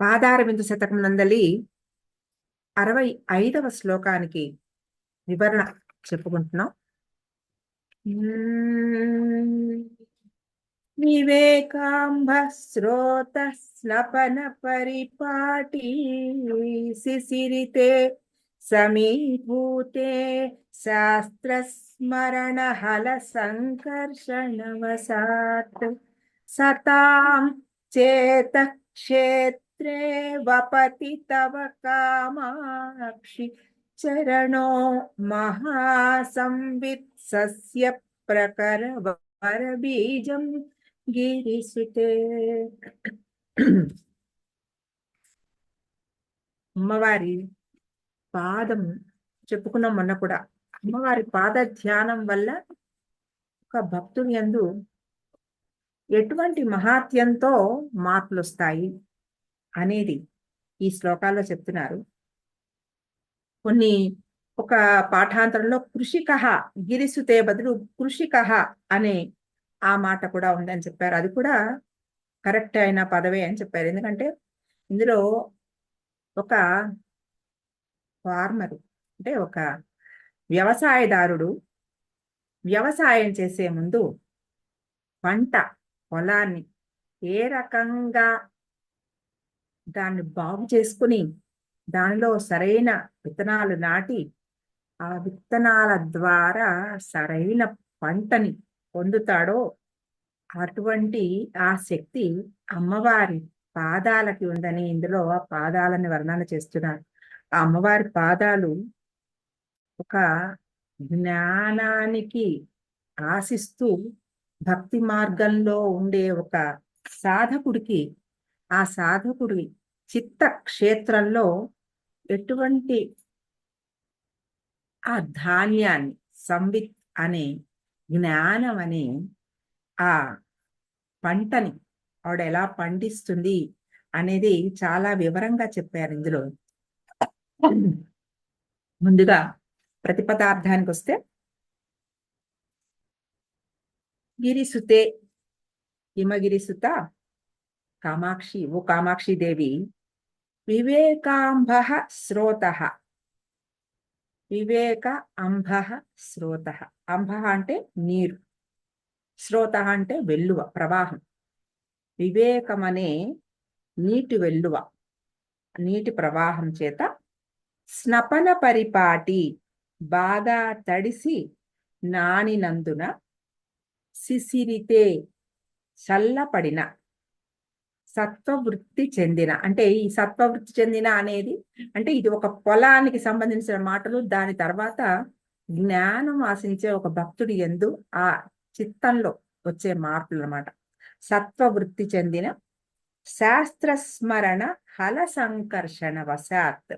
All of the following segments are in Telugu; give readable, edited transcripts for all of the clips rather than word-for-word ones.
పాదారవింద శతకం నందలి 65వ శ్లోకానికి వివరణ చెప్పుకుంటున్నాం. వివేకాంబ శ్రోత స్నపన పరిపాటి శిశిరితే సమీభూతే శాస్త్రస్మరణ హల సంకర్షణవసాత్ సతాం చేత క్షేత్రే వపతి తవ కామాక్షి చరణో మహాసంవిత్ సస్య ప్రకర వరబీజం గిరిసుతే. అమ్మవారి పాదం చెప్పుకున్నాం మొన్న కూడా. అమ్మవారి పాద ధ్యానం వల్ల ఒక భక్తుని యందు ఎటువంటి మహాత్యంతో మార్పులు వస్తాయి అనేది ఈ శ్లోకాల్లో చెప్తున్నారు. ఒక పాఠాంతరంలో కృషికః గిరిసుతే బదులు కృషికః అనే ఆ మాట కూడా ఉందని చెప్పారు. అది కూడా కరెక్ట్ అయిన పదవే అని చెప్పారు. ఎందుకంటే ఇందులో ఒక ఫార్మర్ అంటే ఒక వ్యవసాయదారుడు వ్యవసాయం చేసే ముందు పొలాన్ని ఏ రకంగా దాన్ని బాగు చేసుకుని దానిలో సరైన విత్తనాలు నాటి ఆ విత్తనాల ద్వారా సరైన పంటని పొందుతాడో అటువంటి ఆ శక్తి అమ్మవారి పాదాలకి ఉందని ఇందులో ఆ పాదాలని వర్ణన చేస్తున్నారు. ఆ అమ్మవారి పాదాలు ఒక జ్ఞానానికి ఆశిస్తూ భక్తి మార్గంలో ఉండే ఒక సాధకుడికి ఆ సాధకుడి చిత్త క్షేత్రంలో ఎటువంటి ఆ ధాన్యాన్ని సంవిత్ అనే జ్ఞానం అనే ఆ పంటని ఆవిడ ఎలా పండిస్తుంది అనేది చాలా వివరంగా చెప్పారు ఇందులో. ముందుగా ప్రతిపదార్థానికి వస్తే గిరిసుతే హిమగిరిసుత కామాక్షి, ఓ కామాక్షి దేవి, వివేకాంబ శ్రోత, వివేక అంబ శ్రోత. అంబ అంటే నీరు, శ్రోత అంటే వెల్లువ, ప్రవాహం. వివేకమనే నీటి వెల్లువ, నీటి ప్రవాహం చేత స్నపన పరిపాటి బాగా తడిసి నానినందున శిశిరితే చల్లపడిన సత్వవృత్తి చెందిన. అంటే ఈ సత్వవృత్తి చెందిన అనేది అంటే ఇది ఒక పొలానికి సంబంధించిన మాటలు. దాని తర్వాత జ్ఞానం ఆశించే ఒక భక్తుడి యందు ఆ చిత్తంలో వచ్చే మార్పులు అన్నమాట. సత్వవృత్తి చెందిన శాస్త్రస్మరణ హల సంకర్షణ వశాత్.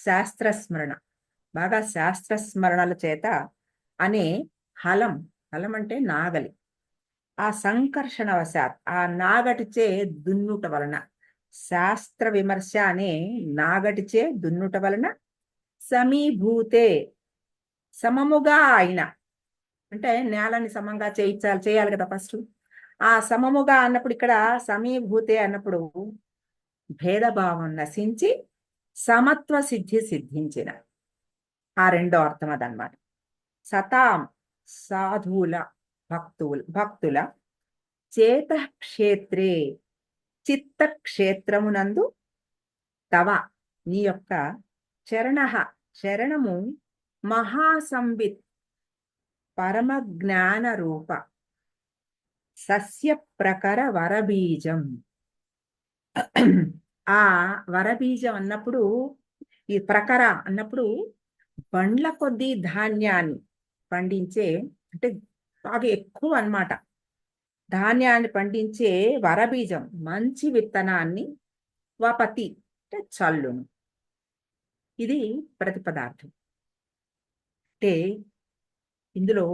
శాస్త్రస్మరణ, బాగా శాస్త్రస్మరణల చేత అనే హలం, హలం అంటే నాగలి, ఆ సంకర్షణ వశాత్ ఆ నాగటిచే దున్నుట వలన, శాస్త్ర విమర్శ అనే నాగటిచే దున్నుట వలన సమీభూతే సమముగా అయిన, అంటే నేలని సమంగా చేయాలి కదా ఫస్ట్. ఆ సమముగా అన్నప్పుడు ఇక్కడ సమీభూతే అన్నప్పుడు భేదభావం నశించి సమత్వ సిద్ధించిన ఆ రెండో అర్థం అదనమాట. సతాం సాధువుల భక్తుల చేత క్షేత్రే చిత్త క్షేత్రమునందు తవ నీ యొక్క చరణము మహాసంవిత్ పరమ జ్ఞాన రూప సస్య ప్రకర వరబీజం. ఆ వరబీజం అన్నప్పుడు ఈ ప్రకర అన్నప్పుడు బండ్ల కొద్దీ ధాన్యాన్ని పండించే, అంటే బాగా ఎక్కువ అన్నమాట, ధాన్యాన్ని పండించే వరబీజం మంచి విత్తనాన్ని వపతి అంటే చల్లును. ఇది ప్రతిపదార్థం. అంటే ఇందులో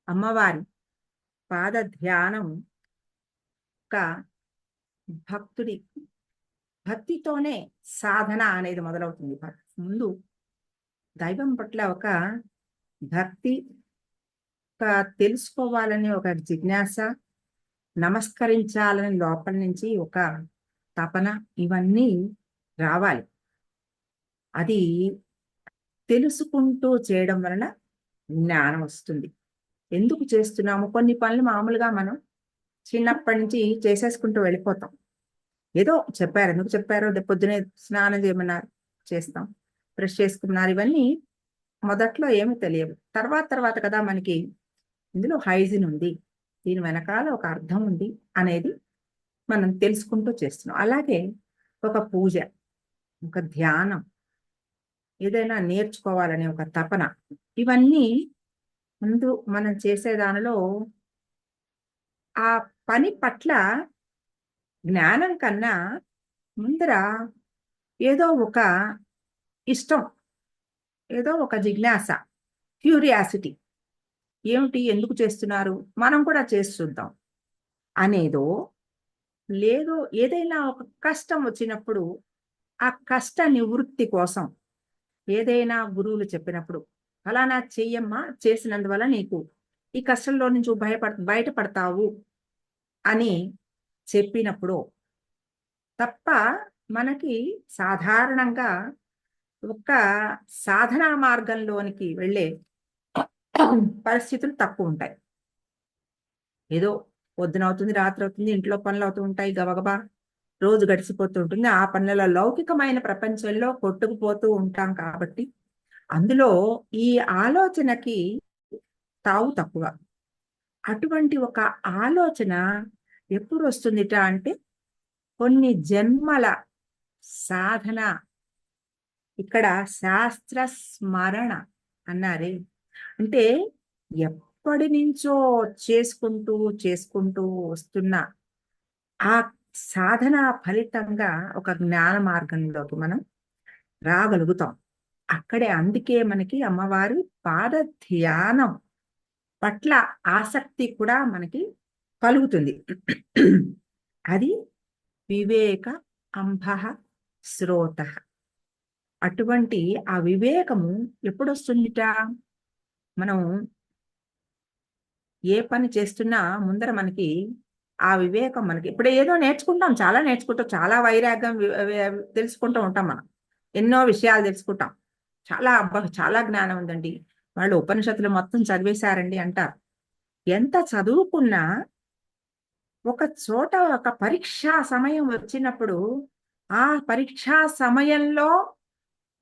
అమ్మవారి పాద ధ్యానం ఒక భక్తుడి భక్తితోనే సాధన అనేది మొదలవుతుంది. ముందు దైవం పట్ల ఒక భక్తి, తెలుసుకోవాలని ఒక జిజ్ఞాస, నమస్కరించాలని లోపల నుంచి ఒక తపన, ఇవన్నీ రావాలి. అది తెలుసుకుంటూ చేయడం వలన జ్ఞానం వస్తుంది. ఎందుకు చేస్తున్నాము? కొన్ని పనులు మామూలుగా మనం చిన్నప్పటి నుంచి చేసేసుకుంటూ వెళ్ళిపోతాం. ఏదో చెప్పారు, ఎందుకు చెప్పారో, పొద్దునే స్నానం చేయమన్నారు, చేస్తాం. బ్రష్ చేసుకున్నారు, ఇవన్నీ మొదట్లో ఏమీ తెలియవు. తర్వాత తర్వాత కదా మనకి ఇందులో హైజీన్ ఉంది, దీని వెనకాల ఒక అర్థం ఉంది అనేది మనం తెలుసుకుంటూ చేస్తున్నాం. అలాగే ఒక పూజ, ఒక ధ్యానం, ఏదైనా నేర్చుకోవాలనే ఒక తపన, ఇవన్నీ ముందు మనం చేసే దానిలో ఆ పని పట్ల జ్ఞానం కన్నా ముందర ఏదో ఒక ఇష్టం, ఏదో ఒక జిజ్ఞాస, క్యూరియాసిటీ, ఏమిటి, ఎందుకు చేస్తున్నారు, మనం కూడా చేసి చూద్దాం అనేదో, లేదో ఏదైనా ఒక కష్టం వచ్చినప్పుడు ఆ కష్ట నివృత్తి కోసం ఏదైనా గురువులు చెప్పినప్పుడు ఫలానా చెయ్యమ్మా, చేసినందువల్ల నీకు ఈ కష్టంలో నుంచి బయటపడతావు అని చెప్పినప్పుడు తప్ప మనకి సాధారణంగా ఒక సాధనా మార్గంలోనికి వెళ్ళే పరిస్థితులు తక్కువ ఉంటాయి. ఏదో పొద్దున అవుతుంది, రాత్రి అవుతుంది, ఇంట్లో పనులు అవుతూ ఉంటాయి, గబగబా రోజు గడిచిపోతూ ఉంటుంది. ఆ పనులలో లౌకికమైన ప్రపంచంలో కొట్టుకుపోతూ ఉంటాం కాబట్టి అందులో ఈ ఆలోచనకి తావు తక్కువ. అటువంటి ఒక ఆలోచన ఎప్పుడు వస్తుందిట అంటే కొన్ని జన్మల సాధన, ఇక్కడ శాస్త్ర స్మరణ అన్నారే, అంటే ఎప్పటి నుంచో చేసుకుంటూ చేసుకుంటూ వస్తున్న ఆ సాధన ఫలితంగా ఒక జ్ఞాన మార్గంలోకి మనం రాగలుగుతాం. అక్కడే అందుకే మనకి అమ్మవారి పాద ధ్యానం పట్ల ఆసక్తి కూడా మనకి కలుగుతుంది. అది వివేక అంబః శ్రోత. అటువంటి ఆ వివేకము ఎప్పుడొస్తుందిట? మనం ఏ పని చేస్తున్నా ముందర మనకి ఆ వివేకం, మనకి ఇప్పుడు ఏదో నేర్చుకుంటాం, చాలా నేర్చుకుంటాం, చాలా వైరాగ్యం తెలుసుకుంటూ ఉంటాం, మనం ఎన్నో విషయాలు తెలుసుకుంటాం. చాలా అబ్బా, చాలా జ్ఞానం ఉందండి, వాళ్ళు ఉపనిషత్తులు మొత్తం చదివేశారండి అంటారు. ఎంత చదువుకున్నా ఒక చోట ఒక పరీక్షా సమయం వచ్చినప్పుడు ఆ పరీక్షా సమయంలో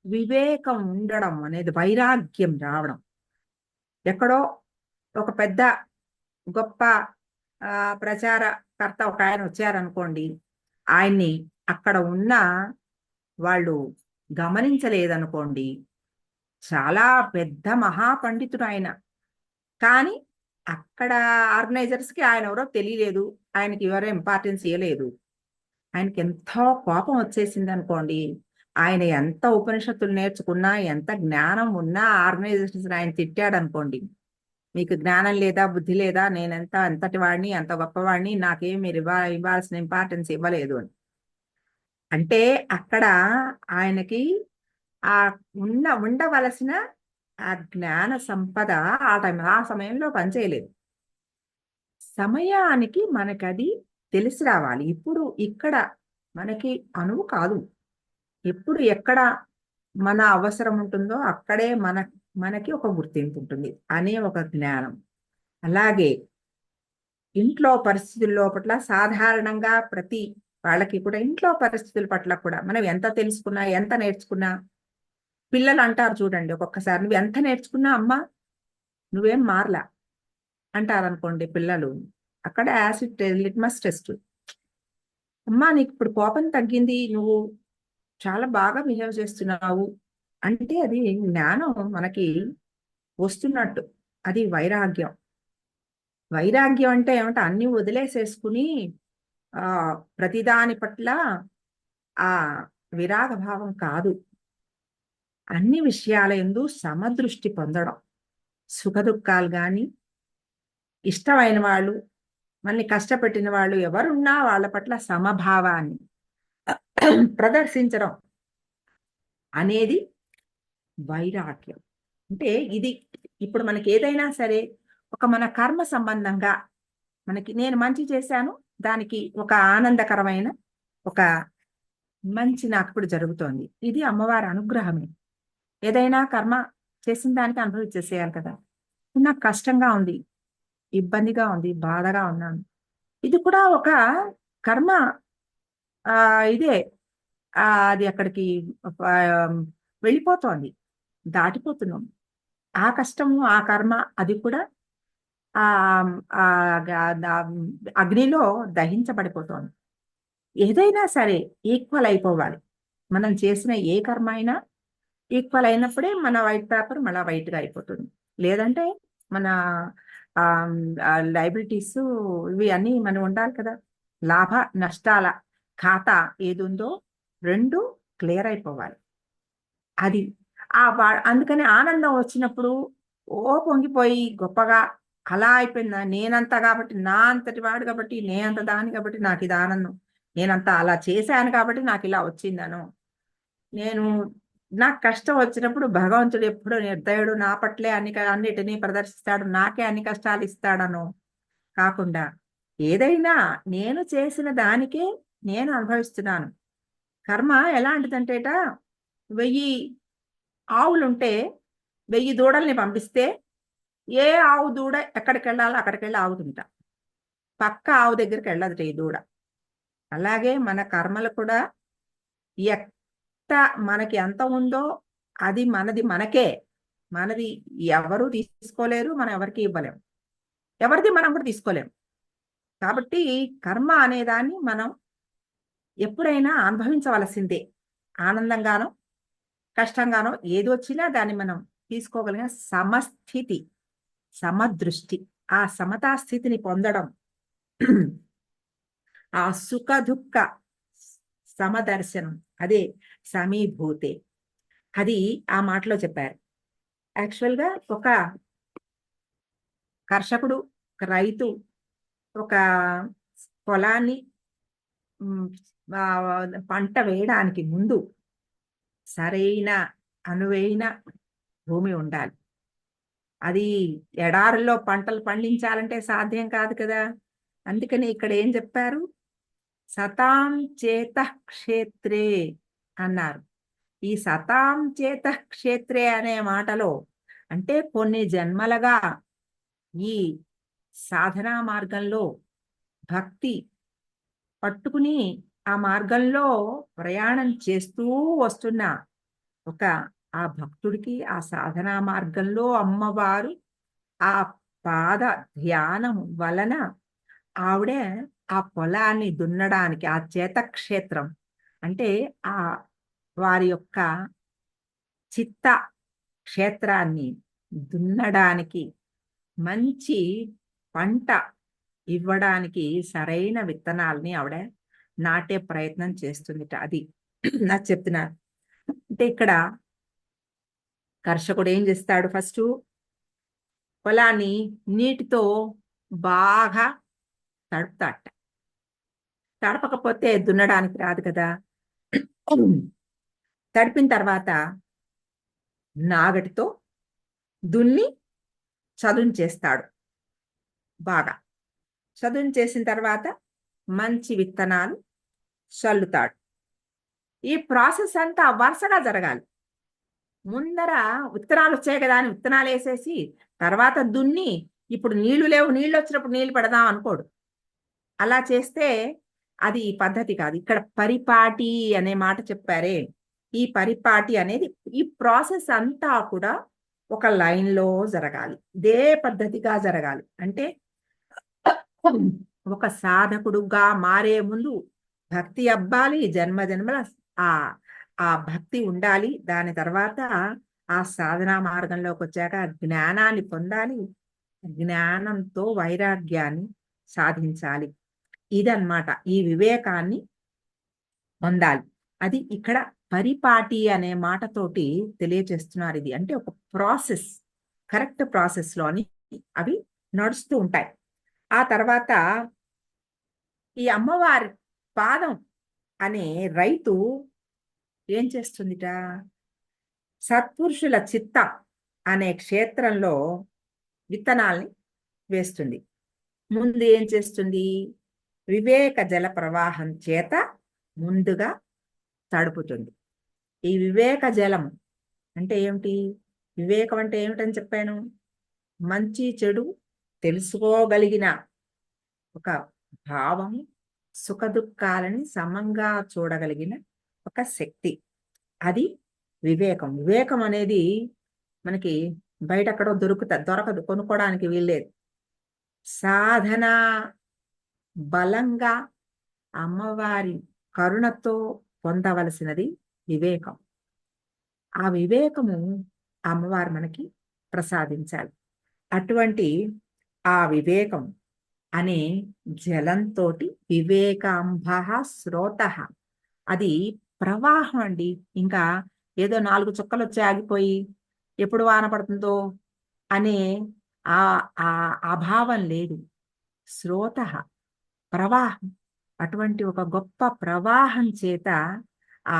వివేకం ఉండడం అనేది, వైరాగ్యం రావడం, ఎక్కడో ఒక పెద్ద గొప్ప ప్రచారకర్త ఒక ఆయన వచ్చారనుకోండి, ఆయన్ని అక్కడ ఉన్న వాళ్ళు గమనించలేదనుకోండి, చాలా పెద్ద మహాపండితుడు ఆయన, కానీ అక్కడ ఆర్గనైజర్స్కి ఆయన ఎవరో తెలియలేదు, ఆయనకి ఎవరో ఇంపార్టెన్స్ ఇవ్వలేదు. ఆయనకి ఎంతో కోపం వచ్చేసింది అనుకోండి, ఆయన ఎంత ఉపనిషత్తులు నేర్చుకున్నా, ఎంత జ్ఞానం ఉన్నా, ఆర్గనైజేషన్స్ ఆయన తిట్టాడు అనుకోండి, మీకు జ్ఞానం లేదా, బుద్ధి లేదా, నేనెంత అంతటి వాడిని, అంత గొప్పవాడిని, నాకేం మీరు ఇవ్వాల్సిన ఇంపార్టెన్స్ ఇవ్వలేదు అని. అంటే అక్కడ ఆయనకి ఆ ఉండవలసిన ఆ జ్ఞాన సంపద ఆ సమయంలో పనిచేయలేదు. సమయానికి మనకది తెలిసి రావాలి. ఇప్పుడు ఇక్కడ మనకి అనువు కాదు. ఎప్పుడు ఎక్కడ మన అవసరం ఉంటుందో అక్కడే మనకి ఒక గుర్తింపు ఉంటుంది అనే ఒక జ్ఞానం. అలాగే ఇంట్లో పరిస్థితుల్లో పట్ల సాధారణంగా ప్రతి వాళ్ళకి కూడా ఇంట్లో పరిస్థితుల పట్ల కూడా మనం ఎంత తెలుసుకున్నా, ఎంత నేర్చుకున్నా, పిల్లలు అంటారు చూడండి ఒక్కొక్కసారి, నువ్వు ఎంత నేర్చుకున్నా అమ్మా నువ్వేం మారలా అంటారనుకోండి పిల్లలు. అక్కడ యాసిడ్ లిట్మస్ టెస్ట్, అమ్మా నీకు ఇప్పుడు కోపం తగ్గింది, నువ్వు చాలా బాగా బిహేవ్ చేస్తున్నావు అంటే అది జ్ఞానం మనకి వస్తున్నట్టు. అది వైరాగ్యం. వైరాగ్యం అంటే ఏమంటే అన్ని వదిలేసేసుకుని ఆ ప్రతిదాని పట్ల ఆ విరాగ భావం కాదు, అన్ని విషయాల యందు సమదృష్టి పొందడం. సుఖ దుఃఖాలు కానీ, ఇష్టమైన వాళ్ళు, మనల్ని కష్టపెట్టిన వాళ్ళు ఎవరున్నా వాళ్ళ పట్ల సమభావాన్ని ప్రదర్శించడం అనేది వైరాగ్యం. అంటే ఇది ఇప్పుడు మనకి ఏదైనా సరే ఒక మన కర్మ సంబంధంగా నేను మంచి చేశాను, దానికి ఒక ఆనందకరమైన ఒక మంచి నాకు ఇప్పుడు జరుగుతోంది. ఇది అమ్మవారి అనుగ్రహమే. ఏదైనా కర్మ చేసిన దానికి అనుభవించేసేయాలి కదా. నాకు కష్టంగా ఉంది, ఇబ్బందిగా ఉంది, బాధగా ఉన్నాను. ఇది కూడా ఒక కర్మ. ఇదే అది అక్కడికి ఆ, వెళ్ళిపోతోంది, దాటిపోతున్నాం. ఆ కష్టము, ఆ కర్మ, అది కూడా ఆ ఆ అగ్నిలో దహించబడిపోతోంది. ఏదైనా సరే ఈక్వల్ అయిపోవాలి. మనం చేసిన ఏ కర్మ అయినా ఈక్వల్ అయినప్పుడే మన వైట్ పేపర్ మళ్ళీ వైట్గా అయిపోతుంది. లేదంటే మన లైబిలిటీస్ ఇవి అన్నీ మనం ఉండాలి కదా. లాభ నష్టాల ఖాతా ఏది ఉందో రెండు క్లియర్ అయిపోవాలి. అది అందుకని ఆనందం వచ్చినప్పుడు ఓ పొంగిపోయి గొప్పగా అలా అయిపోయిందా, నేనంత కాబట్టి, నా అంతటి వాడు కాబట్టి, నేనంత దాని కాబట్టి నాకు ఇది ఆనందం, నేనంత అలా చేశాను కాబట్టి నాకు ఇలా వచ్చిందను. నేను నాకు కష్టం వచ్చినప్పుడు భగవంతుడు ఎప్పుడు నిర్దయుడు, నా పట్లే అన్నిటినీ ప్రదర్శిస్తాడు, నాకే అన్ని కష్టాలు ఇస్తాడను కాకుండా, ఏదైనా నేను చేసిన దానికే నేను అనుభవిస్తున్నాను. కర్మ ఎలాంటిదంటేట, 1000 ఆవులుంటే 1000 దూడల్ని పంపిస్తే ఏ ఆవు దూడ ఎక్కడికి వెళ్ళాలో అక్కడికి వెళ్ళి ఆగుతుంటా, పక్క ఆవు దగ్గరికి వెళ్ళదు ఈ దూడ. అలాగే మన కర్మలు కూడా మనకి ఎంత ఉందో అది మనది మనకే. మనది ఎవరు తీసుకోలేరు, మనం ఎవరికి ఇవ్వలేం, ఎవరిది మనం కూడా తీసుకోలేం. కాబట్టి కర్మ అనేదాన్ని మనం ఎప్పుడైనా అనుభవించవలసిందే. ఆనందంగానో కష్టంగానో ఏది వచ్చినా దాన్ని మనం తీసుకోగలిగిన సమస్థితి, సమదృష్టి, ఆ సమతా స్థితిని పొందడం, ఆ సుఖ దుఃఖ సమదర్శనం, అదే సమీభూతే. అది ఆ మాటలో చెప్పారు. యాక్చువల్గా ఒక కర్షకుడు, ఒక రైతు ఒక పొలాన్ని పంట వేయడానికి ముందు సరైన అనువైన భూమి ఉండాలి. అది ఎడారుల్లో పంటలు పండించాలంటే సాధ్యం కాదు కదా. అందుకని ఇక్కడ ఏం చెప్పారు, సతాం చేత క్షేత్రే అన్నారు. ఈ సతాం చేత క్షేత్రే అనే మాటలో అంటే కొన్ని జన్మలుగా ఈ సాధనా మార్గంలో భక్తి పట్టుకుని ఆ మార్గంలో ప్రయాణం చేస్తూ వస్తున్న ఒక ఆ భక్తుడికి ఆ సాధనా మార్గంలో అమ్మవారు ఆ పాద ధ్యానం వలన ఆవిడే ఆ పొలాన్ని దున్నడానికి, ఆ చేతక్షేత్రం అంటే ఆ వారి యొక్క చిత్త క్షేత్రాన్ని దున్నడానికి, మంచి పంట ఇవ్వడానికి సరైన విత్తనాలని ఆవిడ నాటే ప్రయత్నం చేస్తుందిట. అది నాకు చెప్తున్నారు. అంటే ఇక్కడ కర్షకుడు ఏం చేస్తాడు, ఫస్ట్ పొలాన్ని నీటితో బాగా తడుపుతాట. తడపకపోతే దున్నడానికి రాదు కదా. తడిపిన తర్వాత నాగటితో దున్ని చదును చేస్తాడు. బాగా చదును చేసిన తర్వాత మంచి విత్తనాలు చల్లుతాడు. ఈ ప్రాసెస్ అంతా వరుసగా జరగాలి. ముందర విత్తనాలు వచ్చాయి కదా అని విత్తనాలు వేసేసి తర్వాత దున్ని ఇప్పుడు నీళ్లు లేవు, నీళ్ళు వచ్చినప్పుడు నీళ్లు పెడదాం అనుకోడు. అలా చేస్తే అది పద్ధతి కాదు. ఇక్కడ పరిపాటి అనే మాట చెప్పారే, ఈ పరిపాటి అనేది ఈ ప్రాసెస్ అంతా కూడా ఒక లైన్లో జరగాలి, ఇదే పద్ధతిగా జరగాలి. అంటే ఒక సాధకుడుగా మారే ముందు భక్తి అబ్బాలి, జన్మ జన్మల ఆ ఆ భక్తి ఉండాలి. దాని తర్వాత ఆ సాధనా మార్గంలోకి వచ్చాక జ్ఞానాన్ని పొందాలి, జ్ఞానంతో వైరాగ్యాన్ని సాధించాలి. ఇదన్నమాట, ఈ వివేకాన్ని పొందాలి. అది ఇక్కడ పరిపాటి అనే మాటతోటి తెలియచేస్తున్నారు. ఇది అంటే ఒక ప్రాసెస్, కరెక్ట్ ప్రాసెస్లోని అవి నడుస్తూ ఉంటాయి. ఆ తర్వాత ఈ అమ్మవారి పాదం అనే రైతు ఏం చేస్తుందిట, సత్పురుషుల చిత్తం అనే క్షేత్రంలో విత్తనాల్ని వేస్తుంది. ముందు ఏం చేస్తుంది? వివేక జల ప్రవాహం చేత ముందుగా తడుపుతుంది. ఈ వివేక జలం అంటే ఏమిటి? వివేకం అంటే ఏమిటని చెప్పాను? మంచి చెడు తెలుసుకోగలిగిన ఒక భావము, సుఖదుఖాలని సమంగా చూడగలిగిన ఒక శక్తి, అది వివేకం. వివేకం అనేది మనకి బయట ఎక్కడో దొరకదు, కొనుక్కోవడానికి వీల్లేదు. సాధన బలంగా అమ్మవారి కరుణతో పొందవలసినది వివేకం. ఆ వివేకము అమ్మవారు మనకి ప్రసాదించాలి. అటువంటి ఆ వివేకం అనే జలంతో వివేకాంబ స్రోత, అది ప్రవాహం అండి. ఇంకా ఏదో 4 చుక్కలు వచ్చి ఆగిపోయి ఎప్పుడు వాన పడుతుందో అనే ఆ ఆ అభావం లేదు. స్రోత ప్రవాహం, అటువంటి ఒక గొప్ప ప్రవాహం చేత ఆ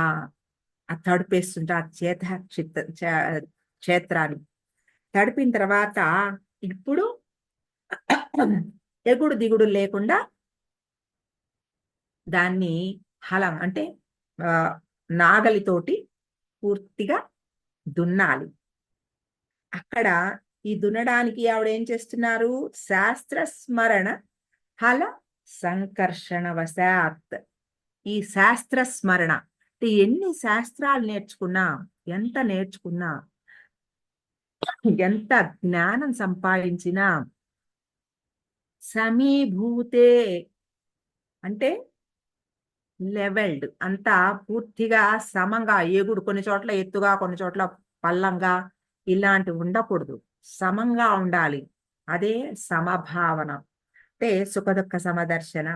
తడిపేస్తుంటే ఆ క్షేత్రాన్ని తడిపిన తర్వాత ఇప్పుడు ఎగుడు దిగుడు లేకుండా దాన్ని హలం అంటే నాగలితోటి పూర్తిగా దున్నాలి. అక్కడ ఈ దున్నడానికి ఆవిడ ఏం చేస్తున్నారు? శాస్త్ర స్మరణ హల సంకర్షణ వశాత్. ఈ శాస్త్ర స్మరణ అంటే ఎన్ని శాస్త్రాలు నేర్చుకున్నా, ఎంత నేర్చుకున్నా, ఎంత జ్ఞానం సంపాదించినా సమీభూతే అంటే లెవెల్డ్, అంతా పూర్తిగా సమంగా, ఎగుడు కొన్ని చోట్ల ఎత్తుగా, కొన్ని చోట్ల పల్లంగా, ఇలాంటివి ఉండకూడదు. సమంగా ఉండాలి. అదే సమభావన. అంటే సుఖదుఖ సమదర్శన,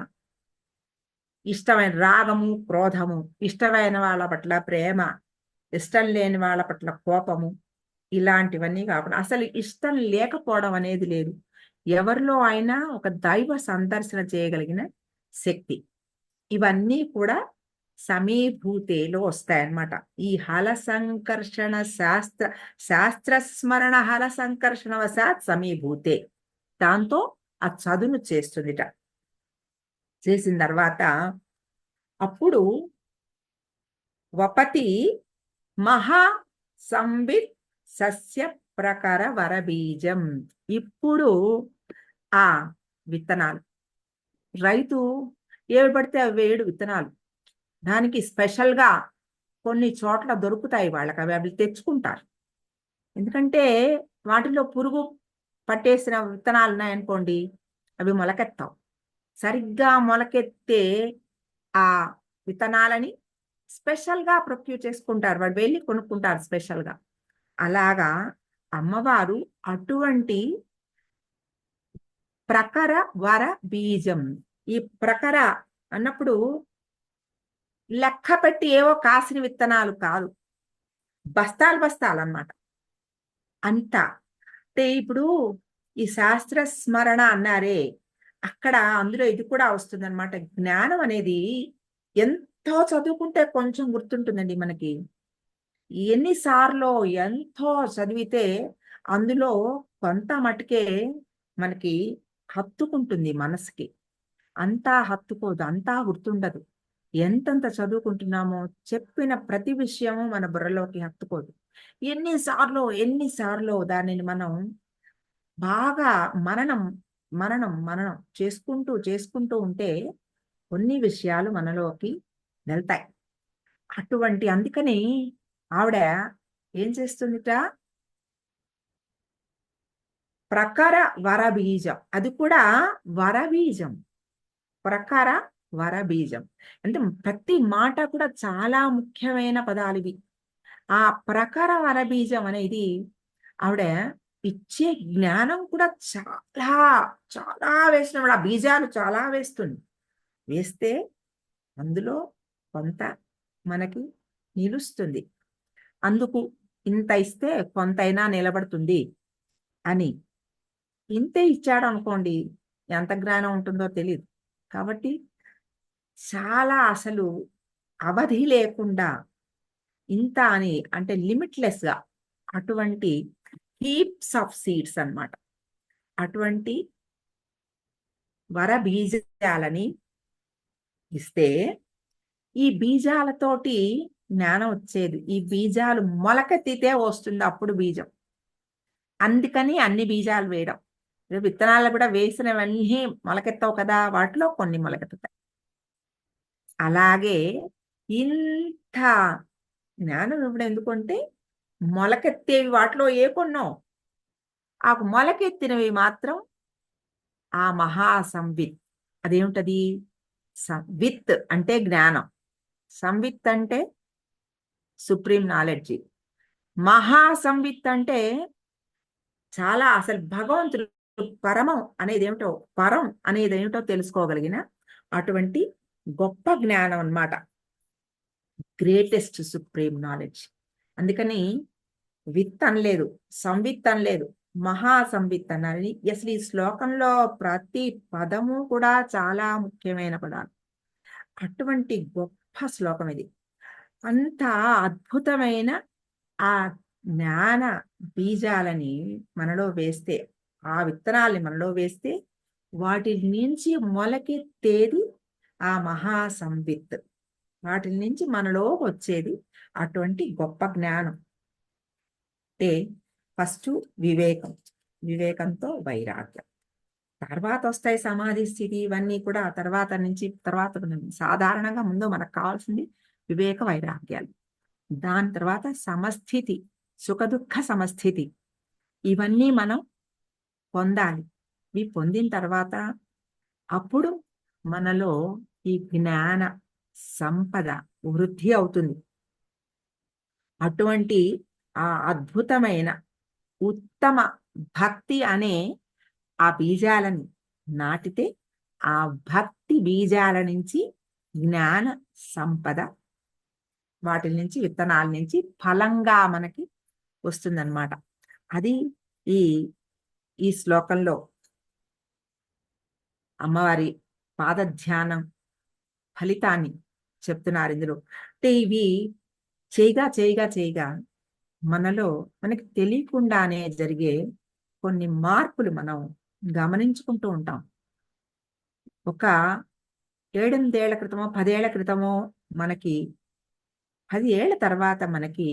ఇష్టమైన రాగము క్రోధము, ఇష్టమైన వాళ్ళ పట్ల ప్రేమ, ఇష్టం లేని వాళ్ళ పట్ల కోపము, ఇలాంటివన్నీ కాకుండా అసలు ఇష్టం లేకపోవడం అనేది లేదు. ఎవరిలో అయినా ఒక దైవ సందర్శన చేయగలిగిన శక్తి, ఇవన్నీ కూడా సమీభూతిలో వస్తాయన్నమాట. ఈ హల సంకర్షణ శాస్త్ర స్మరణ హల సంకర్షణ వశాత్ సమీభూతే, దాంతో ఆ చదును చేస్తుందిట. చేసిన తర్వాత అప్పుడు వపతి మహా సంవిత్ సస్య ప్రకర వరబీజం. ఇప్పుడు ఆ విత్తనాలు, రైతు ఏవి పడితే అవి వేయడు విత్తనాలు. దానికి స్పెషల్గా కొన్ని చోట్ల దొరుకుతాయి వాళ్ళకి, అవి తెచ్చుకుంటారు. ఎందుకంటే వాటిలో పురుగు పట్టేసిన విత్తనాలు ఉన్నాయనుకోండి, అవి మొలకెత్తావు. సరిగ్గా మొలకెత్తే ఆ విత్తనాలని స్పెషల్గా ప్రొక్యూర్ చేసుకుంటారు, వాడు వెళ్ళి కొనుక్కుంటారు స్పెషల్గా. అలాగా అమ్మవారు అటువంటి ప్రకర వర బీజం. ఈ ప్రకర అన్నప్పుడు లెక్క పెట్టి ఏవో కాసిన విత్తనాలు కాదు, బస్తాలు బస్తాలు అన్నమాట. అంతా అంటే ఇప్పుడు ఈ శాస్త్ర స్మరణ అన్నారే, అక్కడ అందులో ఇది కూడా వస్తుందన్నమాట. జ్ఞానం అనేది ఎంతో చదువుకుంటే కొంచెం గుర్తుంటుందండి మనకి. ఎన్నిసార్లు ఎంతో చదివితే అందులో కొంత మటుకే మనకి హత్తుకుంటుంది మనసుకి. అంతా హత్తుకోదు, అంతా గుర్తుండదు. ఎంతంత చదువుకుంటున్నామో చెప్పిన ప్రతి విషయము మన బుర్రలోకి హత్తుకోదు. ఎన్నిసార్లు దానిని మనం బాగా మననం మననం మననం చేసుకుంటూ ఉంటే కొన్ని విషయాలు మనలోకి వెళ్తాయి. అందుకని ఆవిడ ఏం చేస్తుందిట? ప్రఖర వరబీజం, అది కూడా వరబీజం. ప్రఖర వరబీజం అంటే ప్రతి మాట కూడా చాలా ముఖ్యమైన పదాలు ఇవి. ఆ ప్రఖర వరబీజం అనేది ఆవిడ ఇచ్చే జ్ఞానం కూడా చాలా చాలా వేసినప్పుడు ఆ బీజాలు చాలా వేస్తుంది. వేస్తే అందులో కొంత మనకి నిలుస్తుంది. అందుకు ఇంత ఇస్తే కొంతైనా నిలబడుతుంది అని. ఇంతే ఇచ్చాడు అనుకోండి, ఎంత జ్ఞానం ఉంటుందో తెలియదు. కాబట్టి చాలా అసలు అవధి లేకుండా ఇంత అని అంటే లిమిట్లెస్ గా అటువంటి హీప్స్ ఆఫ్ సీడ్స్ అన్నమాట. అటువంటి వర బీజాలని ఇస్తే ఈ బీజాలతోటి జ్ఞానం వచ్చేది. ఈ బీజాలు మొలకెత్తితే వస్తుంది అప్పుడు బీజం. అందుకని అన్ని బీజాలు వేయడం. విత్తనాలు కూడా వేసినవన్నీ మొలకెత్తవు కదా, వాటిలో కొన్ని మొలకెత్తుతాయి. అలాగే ఇంత జ్ఞానం ఇవ్వడం ఎందుకంటే మొలకెత్తేవి వాటిలో ఏ కొన్నో ఆ మొలకెత్తినవి మాత్రం ఆ మహాసంవిత్. అదేమిటది? విత్ అంటే జ్ఞానం, సంవిత్ అంటే సుప్రీం నాలెడ్జి, మహాసంవిత్ అంటే చాలా అసలు భగవంతుడు పరమం అనేది ఏమిటో, పరం అనేది ఏమిటో తెలుసుకోగలిగిన అటువంటి గొప్ప జ్ఞానం అన్నమాట, గ్రేటెస్ట్ సుప్రీం నాలెడ్జ్. అందుకని విత్ అనలేదు, సంవిత్ అనలేదు, మహాసంవిత్ అన్నది. అసలు ఈ శ్లోకంలో ప్రతి పదము కూడా చాలా ముఖ్యమైన పదాలు. అటువంటి గొప్ప శ్లోకం ఇది. అంత అద్భుతమైన ఆ జ్ఞాన బీజాలని మనలో వేస్తే, ఆ విత్తనాల్ని మనలో వేస్తే వాటి నుంచి మొలకెత్తేది ఆ మహాసంవిత్. వాటి నుంచి మనలో వచ్చేది అటువంటి గొప్ప జ్ఞానం. అంటే ఫస్ట్ వివేకం, వివేకంతో వైరాగ్యం, తర్వాత వస్తాయి సమాధి స్థితి, ఇవన్నీ కూడా తర్వాత నుంచి తర్వాత. సాధారణంగా ముందు మనకు కావాల్సింది వివేక వైరాగ్యాలు. దాని తర్వాత సమస్థితి, సుఖదుఖ సమస్థితి, ఇవన్నీ మనం పొందాలి. ఇవి పొందిన తర్వాత అప్పుడు మనలో ఈ జ్ఞాన సంపద వృద్ధి అవుతుంది. అటువంటి ఆ అద్భుతమైన ఉత్తమ భక్తి అనే ఆ బీజాలని నాటితే ఆ భక్తి బీజాల నుంచి జ్ఞాన సంపద, వాటి నుంచి విత్తనాల నుంచి ఫలంగా మనకి వస్తుందన్నమాట. అది ఈ ఈ శ్లోకంలో అమ్మవారి పాదధ్యానం ఫలితాన్ని చెప్తున్నారు ఇందులో. అంటే ఇవి చేయగా మనలో మనకి తెలియకుండానే జరిగే కొన్ని మార్పులు మనం గమనించుకుంటూ ఉంటాం. ఒక 7-8 ఏళ్ల క్రితమో 10 ఏళ్ల క్రితమో మనకి 10 ఏళ్ల తర్వాత మనకి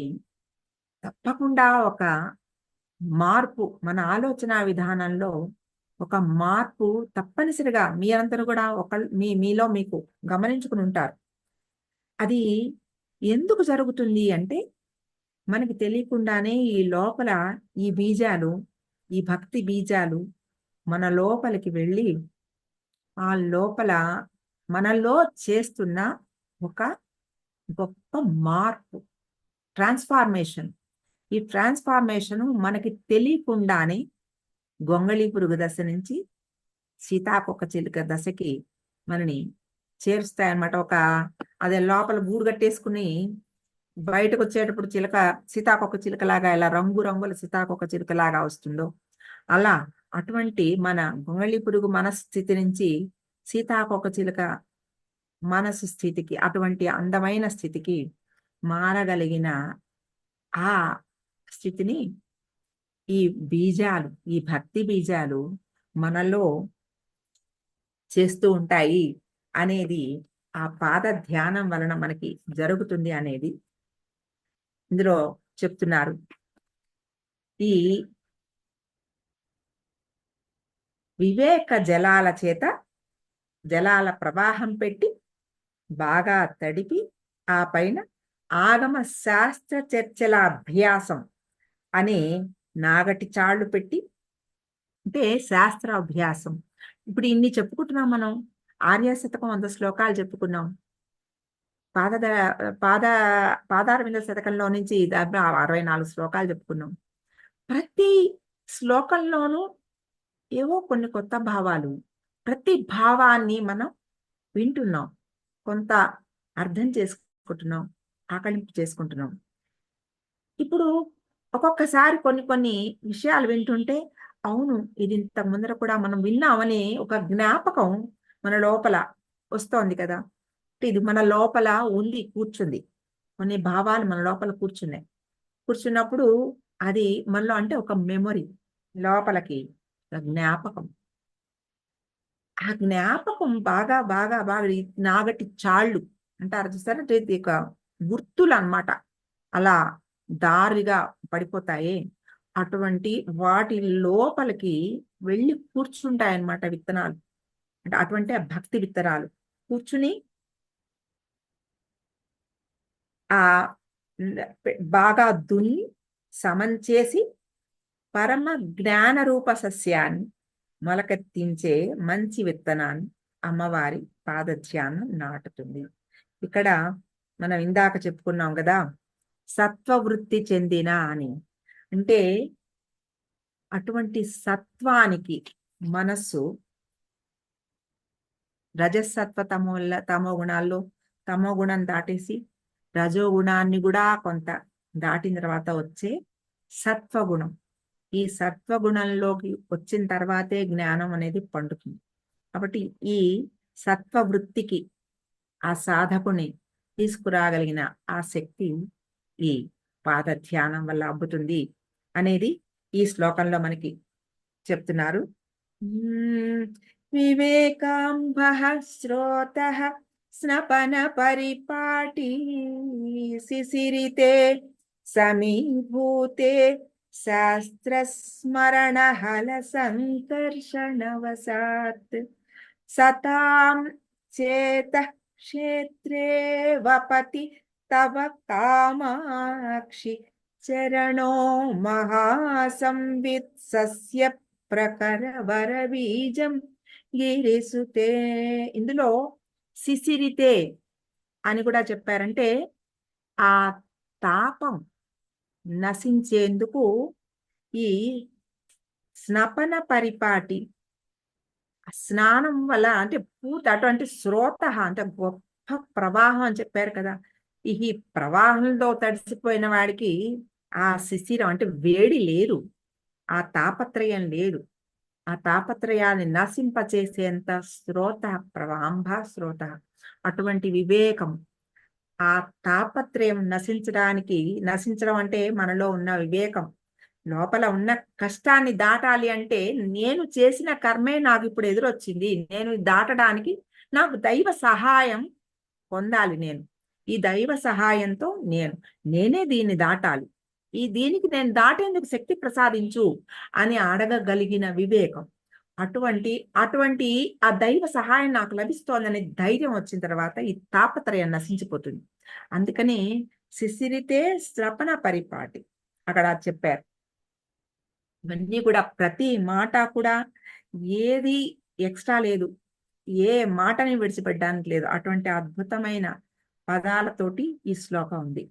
తప్పకుండా ఒక మార్పు, మన ఆలోచన విధానంలో ఒక మార్పు తప్పనిసరిగా మీ అందరూ కూడా మీలో మీకు గమనించుకుని ఉంటారు. అది ఎందుకు జరుగుతుంది అంటే మనకి తెలియకుండానే ఈ లోపల ఈ బీజాలు, ఈ భక్తి బీజాలు మన లోపలికి వెళ్ళి ఆ లోపల మనలో చేస్తున్న ఒక గొప్ప మార్పు, ట్రాన్స్ఫార్మేషన్. ఈ ట్రాన్స్ఫార్మేషన్ మనకి తెలియకుండానే గొంగళి పురుగు దశ నుంచి సీతాకొక చిలుక దశకి మనని చేరుస్తాయన్నమాట. అదే లోపల గూడు కట్టేసుకుని బయటకు వచ్చేటప్పుడు చిలక, సీతాకొక చిలుకలాగా ఎలా రంగుల సీతాకొక చిలుకలాగా వస్తుందో అలా అటువంటి మన గొంగళి పురుగు మనస్థితి నుంచి సీతాకొక చిలుక మనసు స్థితికి, అటువంటి అందమైన స్థితికి మారగలిగిన ఆ స్థితిని ఈ బీజాలు, ఈ భక్తి బీజాలు మనలో చేస్తూ ఉంటాయి అనేది ఆ పాద ధ్యానం వలన మనకి జరుగుతుంది అనేది ఇందులో చెప్తున్నారు. ఈ వివేక జలాల చేత, జలాల ప్రవాహం పెట్టి బాగా తడిపి ఆ పైన ఆగమ శాస్త్ర చర్చల అభ్యాసం అనే నాగటి చాళ్ళు పెట్టి, అంటే శాస్త్ర అభ్యాసం. ఇప్పుడు ఇన్ని చెప్పుకుంటున్నాం మనం. ఆర్యశతకం 100 శ్లోకాలు చెప్పుకున్నాం. పాద పాద పాదారవింద శతకంలో నుంచి 64 శ్లోకాలు చెప్పుకున్నాం. ప్రతి శ్లోకంలోనూ ఏవో కొన్ని కొత్త భావాలు, ప్రతి భావాన్ని మనం వింటున్నాం, కొంత అర్థం చేసుకుంటున్నాం, ఆకలింపు చేసుకుంటున్నాం. ఇప్పుడు ఒక్కొక్కసారి కొన్ని విషయాలు వింటుంటే అవును ఇది ఇంత ముందర కూడా మనం విన్నామని ఒక జ్ఞాపకం మన లోపల వస్తోంది కదా. ఇది మన లోపల ఉంది, కూర్చుంది. కొన్ని భావాలు మన లోపల కూర్చున్నప్పుడు అది మనలో అంటే ఒక మెమొరీ, లోపలికి జ్ఞాపకం. ఆ జ్ఞాపకం బాగా బాగా బాగా ఈ నాగటి చాళ్ళు అంటారు చూసారా, అంటే ఇది ఒక గుర్తులు అన్నమాట. అలా దారిగా పడిపోతాయి. అటువంటి వాటి లోపలికి వెళ్ళి కూర్చుంటాయన్నమాట విత్తనాలు. అంటే అటువంటి ఆ భక్తి విత్తనాలు కూర్చుని ఆ బాగా దున్ని సమం చేసి పరమ జ్ఞాన రూప సస్యాన్ని మొలకెత్తించే మంచి విత్తనాన్ని అమ్మవారి పాదధ్యానం నాటుతుంది. ఇక్కడ మనం ఇందాక చెప్పుకున్నాం కదా, సత్వవృత్తి చెందిన అని. అంటే అటువంటి సత్వానికి మనస్సు రజసత్వ తమో గుణాల్లో తమో గుణం దాటేసి రజో గుణాన్ని కూడా కొంత దాటిన తర్వాత వచ్చే సత్వగుణం. ఈ సత్వగుణంలోకి వచ్చిన తర్వాతే జ్ఞానం అనేది పండుతుంది. కాబట్టి ఈ సత్వ వృత్తికి ఆ సాధకుని తీసుకురాగలిగిన ఆ శక్తి ఈ పాద ధ్యానం వల్ల అబ్బుతుంది అనేది ఈ శ్లోకంలో మనకి చెప్తున్నారు. వివేకాంబః శ్రోతః స్నపన పరిపాటి శిశిరితే సమీభూతే శాస్త్రస్మరణ హల సంకర్షణవసాత్ సతాం చేత క్షేత్రే వపతి తవ కామాక్షి చరణో మహాసంవిత్ సస్య ప్రకర వర బీజం గిరిసుతే. ఇందులో శిశిరితే అని కూడా చెప్పారంటే ఆ తాపం నశించేందుకు ఈ స్నపన పరిపాటి స్నానం వల్ల అంటే పూర్తి అటువంటి శ్రోత అంటే గొప్ప ప్రవాహం అని చెప్పారు కదా, ఈ ప్రవాహంలో తడిసిపోయిన వాడికి ఆ శిశిరం అంటే వేడి లేదు, ఆ తాపత్రయం లేదు. ఆ తాపత్రయాన్ని నశింపచేసేంత శ్రోత ప్రవాంభ శ్రోత. అటువంటి వివేకం ఆ తాపత్రయం నశించడం అంటే మనలో ఉన్న వివేకం, లోపల ఉన్న కష్టాన్ని దాటాలి అంటే నేను చేసిన కర్మే నాకు ఇప్పుడు ఎదురొచ్చింది, నేను దాటడానికి నాకు దైవ సహాయం పొందాలి. నేను ఈ దైవ సహాయంతో నేనే దీన్ని దాటాలి, దీనికి నేను దాటేందుకు శక్తి ప్రసాదించు అని అడగగలిగిన వివేకం. అటువంటి అటువంటి ఆ దైవ సహాయం నాకు లభిస్తోందనే ధైర్యం వచ్చిన తర్వాత ఈ తాపత్రయం నశించిపోతుంది. అందుకని శిశిరితే శ్రపణ పరిపాటి అక్కడ చెప్పారు. ఇవన్నీ కూడా ప్రతి మాట కూడా ఏది ఎక్స్ట్రా లేదు, ఏ మాటని విడిచిపెట్టడానికి లేదు. అటువంటి అద్భుతమైన పదాలతోటి ఈ శ్లోకం ఉంది.